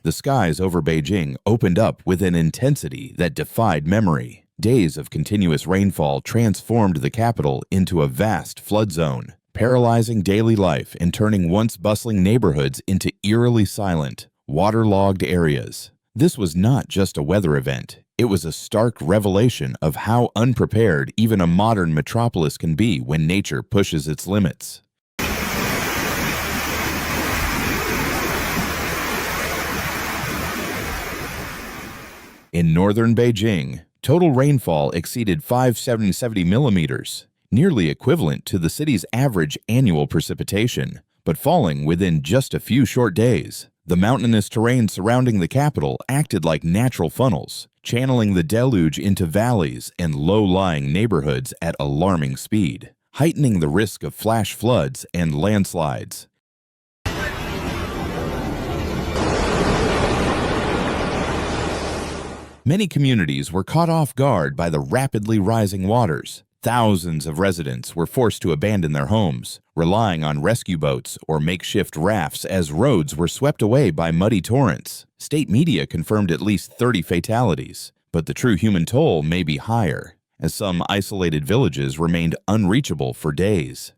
The skies over Beijing opened up with an intensity that defied memory. Days of continuous rainfall transformed the capital into a vast flood zone, paralyzing daily life and turning once bustling neighborhoods into eerily silent, waterlogged areas. This was not just a weather event. It was a stark revelation of how unprepared even a modern metropolis can be when nature pushes its limits. In northern Beijing, total rainfall exceeded 570 millimeters, nearly equivalent to the city's average annual precipitation, but falling within just a few short days. The mountainous terrain surrounding the capital acted like natural funnels, channeling the deluge into valleys and low-lying neighborhoods at alarming speed, heightening the risk of flash floods and landslides. Many communities were caught off guard by the rapidly rising waters. Thousands of residents were forced to abandon their homes, relying on rescue boats or makeshift rafts as roads were swept away by muddy torrents. State media confirmed at least 30 fatalities, but the true human toll may be higher, as some isolated villages remained unreachable for days.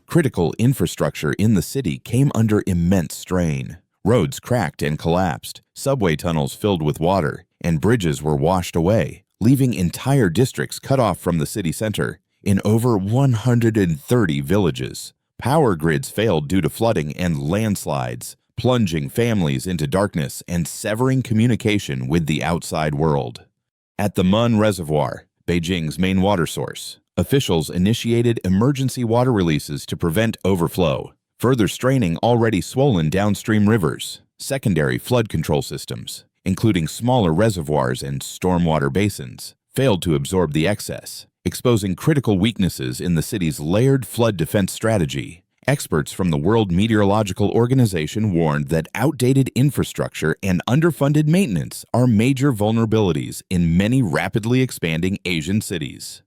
Critical infrastructure in the city came under immense strain. Roads cracked and collapsed, subway tunnels filled with water, and bridges were washed away, leaving entire districts cut off from the city center. In over 130 villages, power grids failed due to flooding and landslides, plunging families into darkness and severing communication with the outside world. At the Mun Reservoir, Beijing's main water source, officials initiated emergency water releases to prevent overflow, further straining already swollen downstream rivers. Secondary flood control systems, including smaller reservoirs and stormwater basins, failed to absorb the excess, exposing critical weaknesses in the city's layered flood defense strategy. Experts from the World Meteorological Organization warned that outdated infrastructure and underfunded maintenance are major vulnerabilities in many rapidly expanding Asian cities.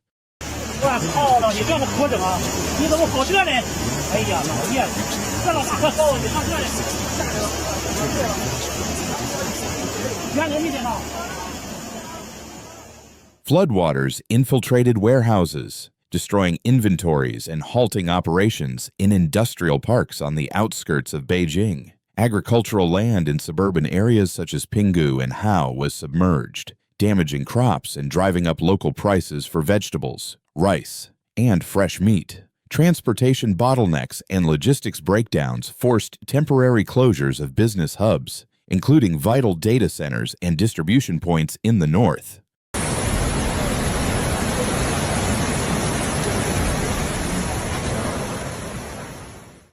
Floodwaters infiltrated warehouses, destroying inventories and halting operations in industrial parks on the outskirts of Beijing. Agricultural land in suburban areas such as Pinggu and Hao was submerged, damaging crops and driving up local prices for vegetables, rice, and fresh meat. Transportation bottlenecks and logistics breakdowns forced temporary closures of business hubs, including vital data centers and distribution points in the north.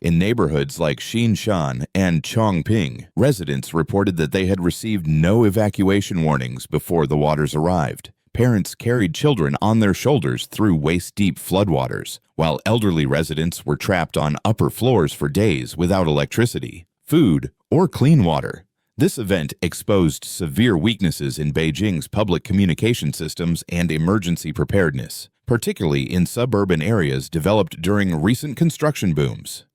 In neighborhoods like Xinshan and Chongping, residents reported that they had received no evacuation warnings before the waters arrived. Parents carried children on their shoulders through waist-deep floodwaters, while elderly residents were trapped on upper floors for days without electricity, food, or clean water. This event exposed severe weaknesses in Beijing's public communication systems and emergency preparedness, particularly in suburban areas developed during recent construction booms.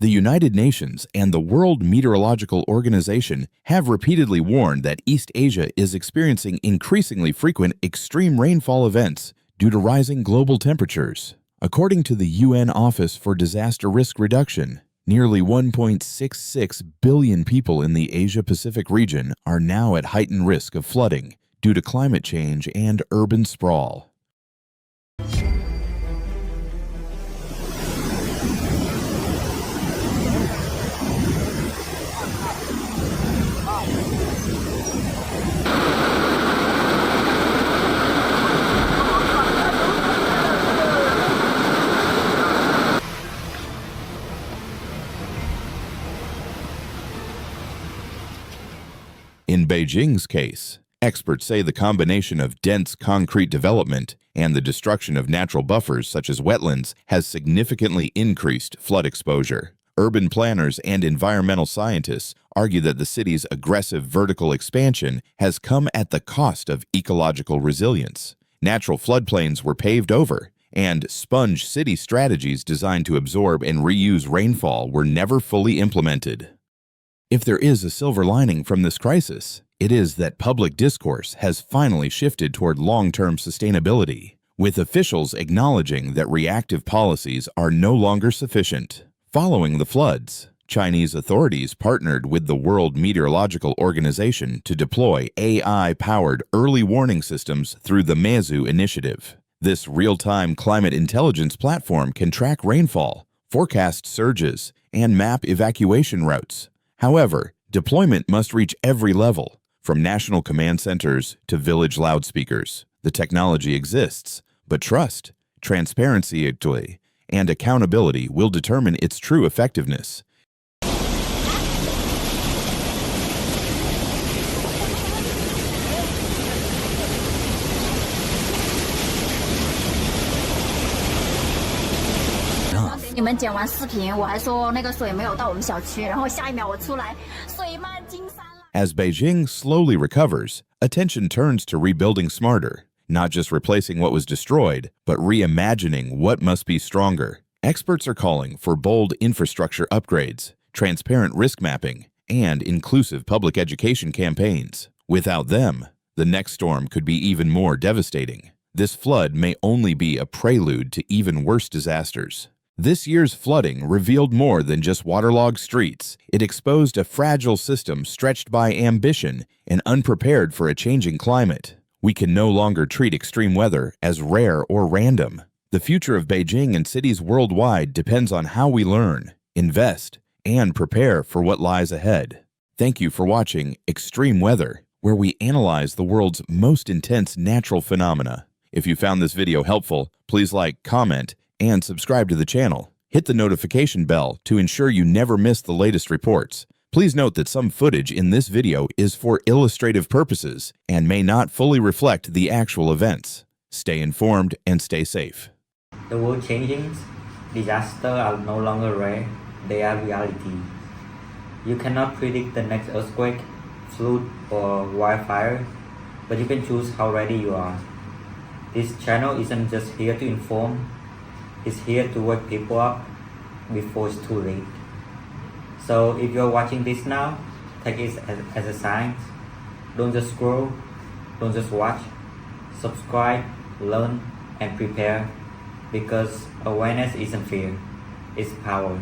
The United Nations and the World Meteorological Organization have repeatedly warned that East Asia is experiencing increasingly frequent extreme rainfall events due to rising global temperatures. According to the UN Office for Disaster Risk Reduction, nearly 1.66 billion people in the Asia-Pacific region are now at heightened risk of flooding due to climate change and urban sprawl. Beijing's case, experts say the combination of dense concrete development and the destruction of natural buffers such as wetlands has significantly increased flood exposure. Urban planners and environmental scientists argue that the city's aggressive vertical expansion has come at the cost of ecological resilience. Natural floodplains were paved over, and sponge city strategies designed to absorb and reuse rainfall were never fully implemented. If there is a silver lining from this crisis, it is that public discourse has finally shifted toward long-term sustainability, with officials acknowledging that reactive policies are no longer sufficient. Following the floods, Chinese authorities partnered with the World Meteorological Organization to deploy AI-powered early warning systems through the Meizhou initiative. This real-time climate intelligence platform can track rainfall, forecast surges, and map evacuation routes. However, deployment must reach every level, from national command centers to village loudspeakers. The technology exists, but trust, transparency, and accountability will determine its true effectiveness. As Beijing slowly recovers, attention turns to rebuilding smarter, not just replacing what was destroyed, but reimagining what must be stronger. Experts are calling for bold infrastructure upgrades, transparent risk mapping, and inclusive public education campaigns. Without them, the next storm could be even more devastating. This flood may only be a prelude to even worse disasters. This year's flooding revealed more than just waterlogged streets. It exposed a fragile system stretched by ambition and unprepared for a changing climate. We can no longer treat extreme weather as rare or random. The future of Beijing and cities worldwide depends on how we learn, invest, and prepare for what lies ahead. Thank you for watching Extreme Weather, where we analyze the world's most intense natural phenomena. If you found this video helpful, please like, comment, and subscribe to the channel. Hit the notification bell to ensure you never miss the latest reports. Please note that some footage in this video is for illustrative purposes and may not fully reflect the actual events. Stay informed and stay safe. The world changing, disasters are no longer rare, they are reality. You cannot predict the next earthquake, flood, or wildfire, but you can choose how ready you are. This channel isn't just here to inform, it's here to wake people up before it's too late. So if you're watching this now, take it as a sign. Don't just scroll, don't just watch. Subscribe, learn, and prepare, because awareness isn't fear, it's power.